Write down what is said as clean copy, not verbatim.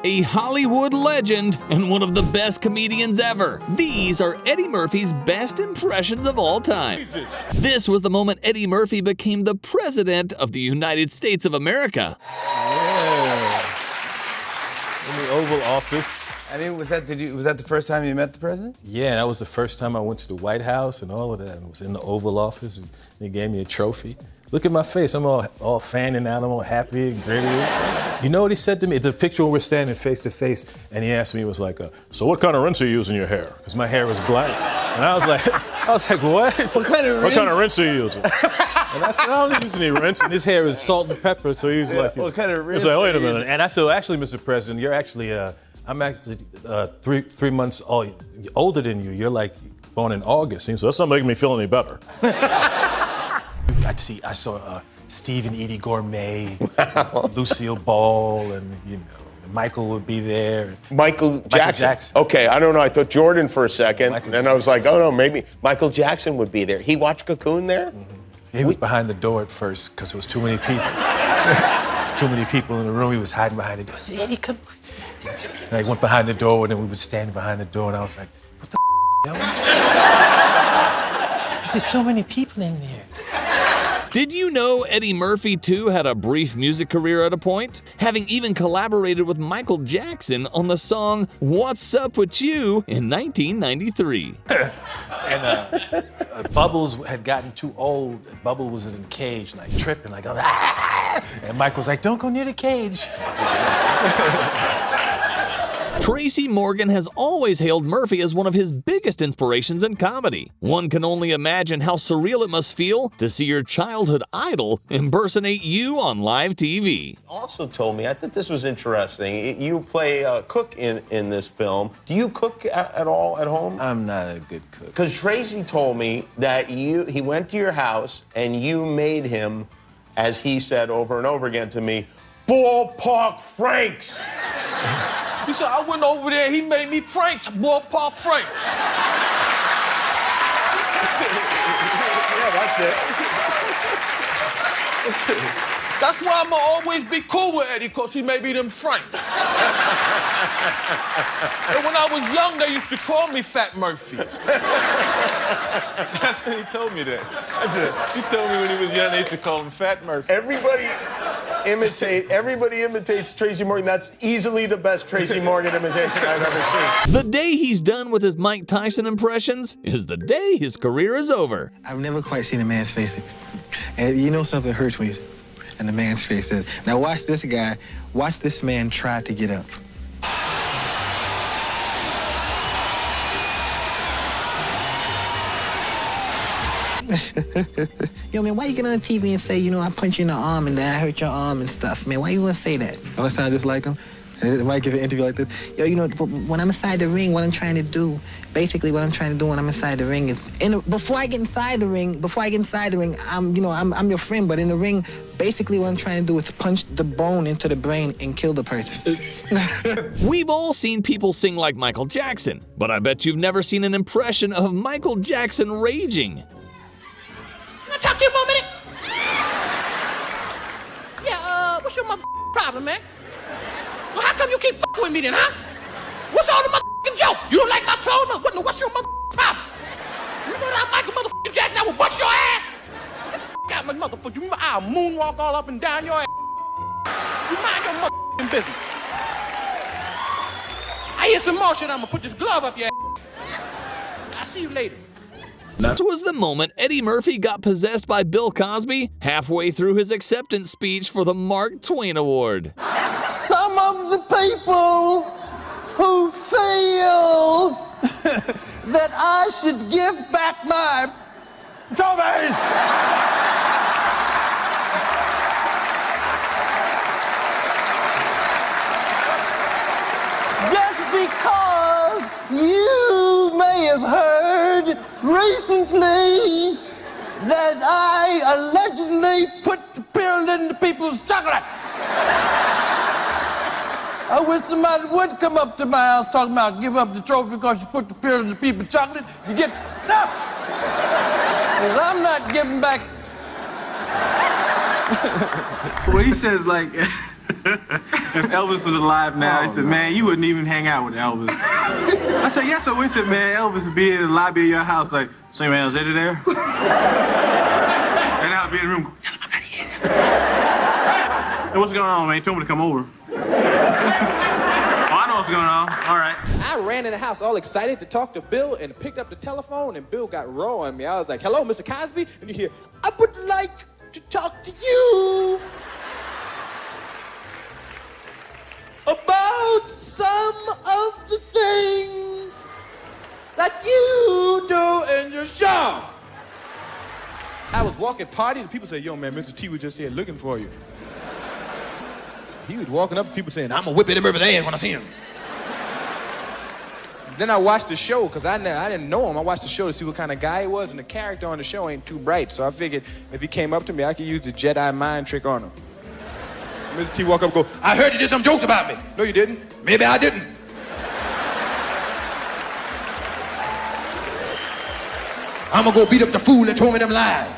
A Hollywood legend and one of the best comedians ever. These are Eddie Murphy's best impressions of all time. This was the moment Eddie Murphy became the President of the United States of America. Yeah. In the Oval Office. I mean, was that the first time you met the president? Yeah, that was the first time I went to the White House and all of that. I was in the Oval Office and they gave me a trophy. Look at my face, I'm all fanning out, I'm all happy and gritty. You know what he said to me? It's a picture when we're standing face to face, and he asked me, it was like, so what kind of rinse are you using in your hair? Because my hair was black. And I was like, what? What kind of rinse? What kind of rinse are you using? And I said, I don't use any rinse, and his hair is salt and pepper, so he was like, what kind of rinse? He's like, wait a minute. And I said, actually, Mr. President, you're actually, I'm actually 3 months older than you. You're like born in August. And so that's not making me feel any better. I saw Steve and Edie Gourmet, Lucille Ball, and Michael would be there. Michael Jackson. Okay, I don't know. I thought Jordan for a second, and I was like, oh no, maybe Michael Jackson would be there. He watched Cocoon there? Mm-hmm. He was behind the door at first because there was too many people. There's too many people in the room. He was hiding behind the door. I said, Eddie, come. And I went behind the door, and then we would stand behind the door, and I was like, what the yo? I said, so many people in there. Did you know Eddie Murphy, too, had a brief music career at a point? Having even collaborated with Michael Jackson on the song What's Up With You in 1993. And Bubbles had gotten too old. Bubbles was in a cage, like tripping, like, ah! And Michael's like, don't go near the cage. Tracy Morgan has always hailed Murphy as one of his biggest inspirations in comedy. One can only imagine how surreal it must feel to see your childhood idol impersonate you on live TV. Also told me, I thought this was interesting, you play a cook in this film. Do you cook at all at home? I'm not a good cook. Because Tracy told me that he went to your house and you made him, as he said over and over again to me, ballpark Franks. He said, I went over there, he made me Franks, ballpark Franks. Yeah, that's it. That's why I'ma always be cool with Eddie, because he made me them Franks. And when I was young, they used to call me Fat Murphy. That's when he told me that. That's it. He told me when he was young, they used to call him Fat Murphy. Everybody imitates Tracy Morgan. That's easily the best Tracy Morgan imitation I've ever seen. The day he's done with his Mike Tyson impressions is the day his career is over. I've never quite seen a man's face. And you know something hurts when you... And the man's face says, now watch this guy, watch this man try to get up. Yo, man, why you get on TV and say, I punched you in the arm and then I hurt your arm and stuff, man? Why you gonna say that? Don't I sound just like him? I might give an interview like this. Yo, when I'm inside the ring, what I'm trying to do, basically what I'm trying to do when I'm inside the ring is, before I get inside the ring, I'm your friend, but in the ring, basically what I'm trying to do is punch the bone into the brain and kill the person. We've all seen people sing like Michael Jackson, but I bet you've never seen an impression of Michael Jackson raging. Can I talk to you for a minute? Yeah, what's your problem, man? Well, how come you keep fucking with me then, huh? What's all the motherfucking jokes? You don't like my clothes? What's your problem? You know that I'm Michael motherfucking Jackson, I will bust your ass. Get the out my motherfucker. I'll moonwalk all up and down your ass. You mind your motherfucking business. I hear some more shit, I'm gonna put this glove up your ass. I'll see you later. That was the moment Eddie Murphy got possessed by Bill Cosby halfway through his acceptance speech for the Mark Twain Award. Some of the people who feel that I should give back my trophies. Just because you may have heard recently that I allegedly put the pill into people's chocolate. I wish somebody would come up to my house talking about give up the trophy because you put the pill in the people's chocolate. You get up. Because I'm not giving back. What he says, like, If Elvis was alive now, he said, man, you wouldn't even hang out with Elvis. I said, yes, I would. He said, man, Elvis would be in the lobby of your house like, say, man, is Eddie there? And I'd be in the room, tell him I'm not here. Hey, what's going on, man? He told me to come over. Oh, I know what's going on. All right. I ran in the house all excited to talk to Bill and picked up the telephone, and Bill got raw on me. I was like, hello, Mr. Cosby? And you hear, I would like to talk to you about some of the things that you do in your show. I was walking parties, and people say, yo, man, Mr. T was just here looking for you. He was walking up to people saying, I'm gonna whip at him every day when I see him. Then I watched the show, because I didn't know him. I watched the show to see what kind of guy he was, and the character on the show ain't too bright. So I figured if he came up to me, I could use the Jedi mind trick on him. Mr. T walk up and go, I heard you did some jokes about me. No, you didn't. Maybe I didn't. I'm gonna go beat up the fool that told me them lies.